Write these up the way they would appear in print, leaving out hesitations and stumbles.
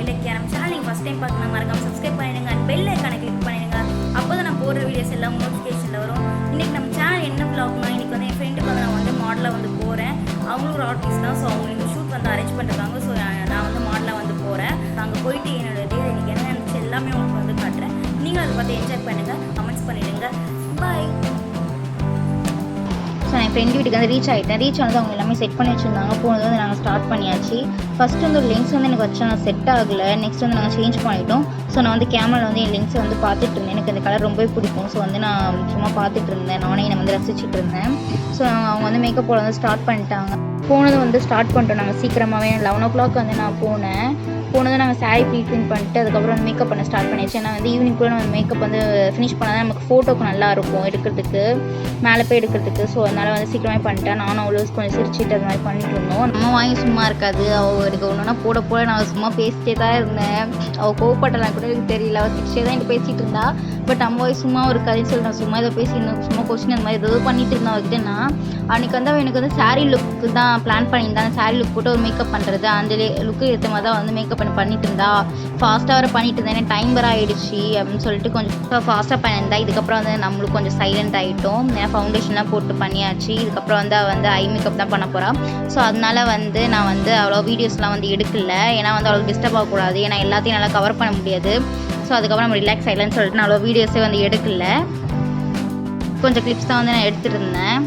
இலக்கியா. நம்ம சேனல் நீங்கள் first time பார்க்கணும் மறக்காம சப்ஸ்கிரைப் பண்ணிடுங்க அண்ட் பெல் ஐக்கானை கிளிக் பண்ணிடுங்க. அப்போ தான் நான் போடுற வீடியோஸ் எல்லாம் நோட்டிஃபிகேஷனில் வரும். இன்றைக்கி நம்ம சேனல் என்ன வ்ளாக்னா, இன்றைக்கி வந்து என் ஃப்ரெண்டுக்கு வந்து நான் வந்து மாடலாக வந்து போகிறேன். அவங்களும் ஒரு ஆர்டிஸ்ட் தான். ஸோ அவங்களுக்கு ஷூட் வந்து அரேஞ்ச் பண்ணிருக்காங்க. ஸோ நான் வந்து மாடலாக வந்து போகிறேன். அங்கே போயிட்டு என்னோட டே இன்றைக்கி என்ன நினச்சி எல்லாமே உங்களுக்கு வந்து காட்டுறேன். நீங்களும் அதை பார்த்து என்ஜாய் பண்ணுங்கள், கமெண்ட்ஸ் பண்ணிவிடுங்க. பாய். ஸோ என் ஃப்ரெண்ட் வீட்டுக்கு வந்து ரீச் ஆகிட்டேன். ரீச் ஆனது அவங்க எல்லாமே செட் பண்ணி வச்சுருந்தாங்க. போனது வந்து நாங்கள் ஸ்டார்ட் பண்ணியாச்சு. ஃபஸ்ட்டு வந்து ஒரு லென்ஸ் வந்து எனக்கு வச்சா செட் ஆகலை. நெக்ஸ்ட் வந்து நாங்கள் சேஞ்ச் பண்ணிட்டோம். ஸோ நான் வந்து கேமராவில் வந்து என் லென்ஸை வந்து பார்த்துட்டு இருந்தேன். எனக்கு அந்த கலர் ரொம்பவே பிடிக்கும். ஸோ வந்து நான் சும்மா பார்த்துட்டு இருந்தேன். நானே என்னை வந்து ரசிச்சுட்டு இருந்தேன். ஸோ அவங்க வந்து மேக்கப் போட வந்து ஸ்டார்ட் பண்ணிட்டாங்க. போனது வந்து ஸ்டார்ட் பண்ணிட்டோம் நாங்கள் சீக்கிரமாகவே. 11 o'clock வந்து நான் போனது நாங்கள் சாரீ ப்ரீ-பிரிண்ட் பண்ணிட்டு அதுக்கப்புறம் வந்து மேக்கப் பண்ண ஸ்டார்ட் பண்ணியாச்சு. ஏன்னா வந்து ஈவினிங் கூட நம்ம மேக்கப் வந்து ஃபினிஷ் பண்ணால் தான் நமக்கு ஃபோட்டோக்கு நல்லாயிருக்கும் எடுக்கிறதுக்கு, மேலே போய் எடுக்கிறதுக்கு. ஸோ அதனால் வந்து சீக்கிரமே பண்ணிட்டேன். நானும் அவ்வளோ கொஞ்சம் சிரிச்சிட்டு அது மாதிரி பண்ணிட்டு இருந்தோம். நம்ம வாங்கி சும்மா இருக்காது. அவள் எனக்கு ஒன்றுனா போட நான் சும்மா பேசிட்டே தான் இருந்தேன். அவள் கோவப்பட்டலாம் கூட எனக்கு தெரியல. அவள் சிரிச்சே தான் எனக்கு பேசிகிட்டு இருந்தா. பட் நம்ம வாய் சும்மா ஒரு கதைன்னு சொல்லி நான் சும்மா இதை பேசியிருந்தேன். சும்மா கொஸ்டின் அந்த மாதிரி ஏதோ பண்ணிட்டு இருந்தேன் அவகிட்ட. நான் அன்றைக்கி வந்து எனக்கு வந்து சாரீ லுக்கு தான் பிளான் பண்ணியிருந்தேன். சாரீ லுக் போட்டு ஒரு மேக்கப் பண்ணுறது, அந்த லுக்கு ஏற்ற மாதிரி தான் வந்து மேக்கப் பண்ணிட்டு இருந்தா. ஃபாஸ்ட்டாக வர பண்ணிட்டு இருந்தேன். ஏன்னா டைம் வர ஆகிடுச்சு அப்படின்னு சொல்லிட்டு கொஞ்சம் ஃபாஸ்ட்டாக பண்ணியிருந்தா. இதுக்கப்புறம் வந்து நம்மளுக்கு கொஞ்சம் சைலண்ட் ஆகிட்டோம். ஏன்னா ஃபவுண்டேஷன்லாம் போட்டு பண்ணியாச்சு. இதுக்கப்புறம் வந்து அவள் வந்து ஐ மேக்கப் தான் பண்ண போகிறாள். ஸோ அதனால வந்து நான் வந்து அவ்வளோ வீடியோஸ்லாம் வந்து எடுக்கல. ஏன்னா வந்து அவளுக்கு டிஸ்டர்ப் ஆகக்கூடாது. ஏன்னா எல்லாத்தையும் நல்லா கவர் பண்ண முடியாது. ஸோ அதுக்கப்புறம் நம்ம ரிலாக்ஸ் ஆகலன்னு சொல்லிட்டு நான் அவ்வளோ வீடியோஸே வந்து எடுக்கல. கொஞ்சம் கிளிப்ஸ் தான் வந்து நான் எடுத்துகிட்டு இருந்தேன்.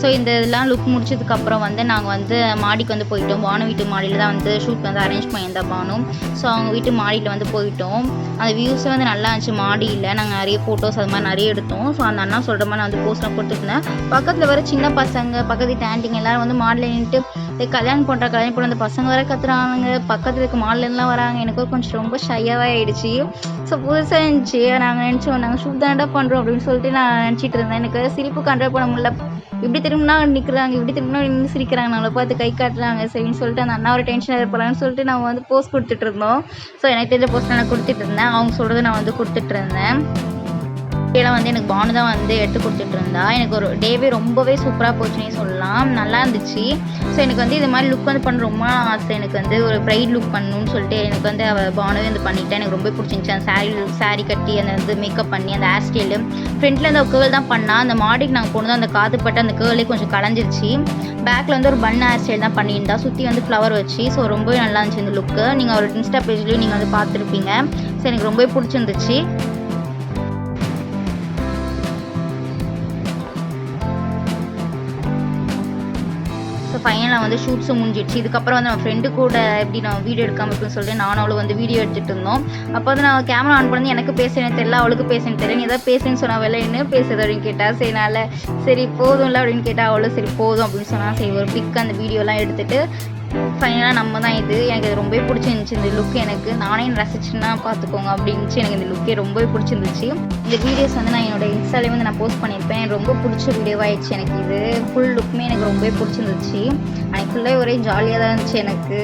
ஸோ இந்த இதெல்லாம் லுக் முடிச்சதுக்கப்புறம் வந்து நாங்கள் வந்து மாடிக்கு வந்து போயிட்டோம். பானு வீட்டு மாடியில் தான் வந்து ஷூட் வந்து அரேஞ்ச் பண்ணியிருந்தா பானு. ஸோ அவங்க வீட்டு மாடியில் வந்து போயிட்டோம். அந்த வியூஸே வந்து நல்லா இருந்துச்சு மாடியில். நாங்கள் நிறைய ஃபோட்டோஸ் அது மாதிரி நிறைய எடுத்தோம். ஸோ அந்த அண்ணா சொல்கிற மாதிரி நான் வந்து போஸ்ட்லாம் கொடுத்துருந்தேன். பக்கத்தில் வர சின்ன பசங்க, பக்கத்து டேண்டிங் எல்லோரும் வந்து மாடியில் நின்றுட்டு கல்யாணம் பண்ணுற அந்த பசங்க வர கத்துறாங்க. பக்கத்தில் இருக்க மாடலாம் வராங்க. எனக்கு கொஞ்சம் ரொம்ப ஷையாகவே ஆகிடுச்சு. ஸோ புதுசாக இருந்துச்சு. நாங்கள் நினச்சோம் நாங்கள் ஷூட் தாண்டா பண்ணுறோம் அப்படின்னு சொல்லிட்டு நான் நினச்சிட்டு இருந்தேன். எனக்கு சிரிப்பு கண்ட்ரோல் பண்ண முடியல. இப்படி திரும்பினா நிற்கிறாங்க, இப்படி திரும்பினா நின்று சிரிக்கிறாங்க, நம்மளை பார்த்து கை காட்டுறாங்க. சரின்னு சொல்லிட்டு அந்த அண்ணா ஒரு டென்ஷன் ஏற்படலான்னு சொல்லிட்டு நான் வந்து போஸ்ட் கொடுத்துட்டு இருந்தோம். ஸோ எனக்கு தெரிஞ்ச போஸ்ட் நான் கொடுத்துட்டு இருந்தேன். அவங்க சொல்கிறது நான் வந்து கொடுத்துட்டு இருந்தேன். இதெல்லாம் வந்து எனக்கு பானு தான் வந்து எடுத்து கொடுத்துட்டு இருந்தா. எனக்கு ஒரு டேவே ரொம்பவே சூப்பராக போச்சுன்னே சொல்லலாம். நல்லா இருந்துச்சு. ஸோ எனக்கு வந்து இது மாதிரி லுக் வந்து பண்ண ரொம்ப ஆசை. எனக்கு வந்து ஒரு ப்ரைட் லுக் பண்ணணும்னு சொல்லிட்டு எனக்கு வந்து அவள் பானுவே வந்து பண்ணிவிட்டேன். எனக்கு ரொம்ப பிடிச்சிருந்துச்சி. அந்த சாரீ கட்டி அந்த வந்து மேக்கப் பண்ணி அந்த ஹேர் ஸ்டைலு ஃப்ரண்ட்டில் வந்து கேர்ள் தான் பண்ணால். அந்த மாடிக்கு நாங்கள் போனது அந்த காது பட்டு அந்த கேர்லே கொஞ்சம் கலைஞ்சிருச்சு. பேக்கில் வந்து ஒரு பன் ஹேர் ஸ்டைல் தான் பண்ணியிருந்தா. சுற்றி வந்து ஃப்ளவர் வச்சு. ஸோ ரொம்பவே நல்லா இருந்துச்சு இந்த லுக்கு. நீங்கள் அவரோட இன்ஸ்டா பேஜ்லேயும் நீங்கள் வந்து பார்த்துருப்பீங்க. ஸோ எனக்கு ரொம்பவே பிடிச்சிருந்துச்சு. ஸோ ஃபைனலாக வந்து ஷூட்ஸும் முடிஞ்சிடுச்சு. இதுக்கப்புறம் வந்து நம்ம ஃப்ரெண்டு கூட எப்படி நான் வீடியோ எடுக்காமல் இருக்குன்னு சொல்லிட்டு நானும் அவளும் வந்து வீடியோ எடுத்துகிட்டு இருந்தோம். அப்போ வந்து நான் கேமரா ஆன் பண்ணி எனக்கு பேசுறேன்னு தெரியல, அவளுக்கு பேசுன்னு தெரியல. நீ எதாவது பேசுன்னு சொன்னால் வெளில என்ன பேசுறது அப்படின்னு கேட்டால். சரி போதும்ல அப்படின்னு கேட்டால் அவளும் சரி போதும் அப்படின்னு சொன்னால் சரி ஒரு பிக் அந்த வீடியோலாம் எடுத்துகிட்டு ஃபைனலாக நம்ம தான் இது. எனக்கு இது ரொம்பவே பிடிச்சிருந்துச்சி இந்த லுக். எனக்கு நானே ரசிச்சுன்னா பார்த்துக்கோங்க அப்படின்ச்சு. எனக்கு இந்த லுக்கே ரொம்பவே பிடிச்சிருந்துச்சு. இந்த வீடியோஸ் வந்து நான் என்னோடய இன்ஸ்டாலே வந்து நான் போஸ்ட் பண்ணியிருப்பேன். எனக்கு ரொம்ப பிடிச்ச வீடியோவாகிடுச்சு. எனக்கு இது ஃபுல் லுக்குமே எனக்கு ரொம்பவே பிடிச்சிருந்துச்சு. அன்றைக்கி ஃபுல்லாக ஒரே ஜாலியாக தான் இருந்துச்சு. எனக்கு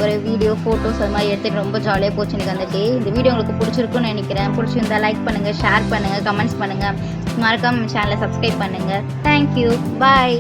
ஒரு வீடியோ ஃபோட்டோஸ் அது மாதிரி எடுத்துகிட்டு ரொம்ப ஜாலியாக போச்சு எனக்கு அந்த டே. இந்த வீடியோ உங்களுக்கு பிடிச்சிருக்குன்னு நினைக்கிறேன். பிடிச்சிருந்தா லைக் பண்ணுங்கள், ஷேர் பண்ணுங்கள், கமெண்ட்ஸ் பண்ணுங்கள். மறக்காமல் சேனலை சப்ஸ்கிரைப் பண்ணுங்கள். தேங்க்யூ, பாய்.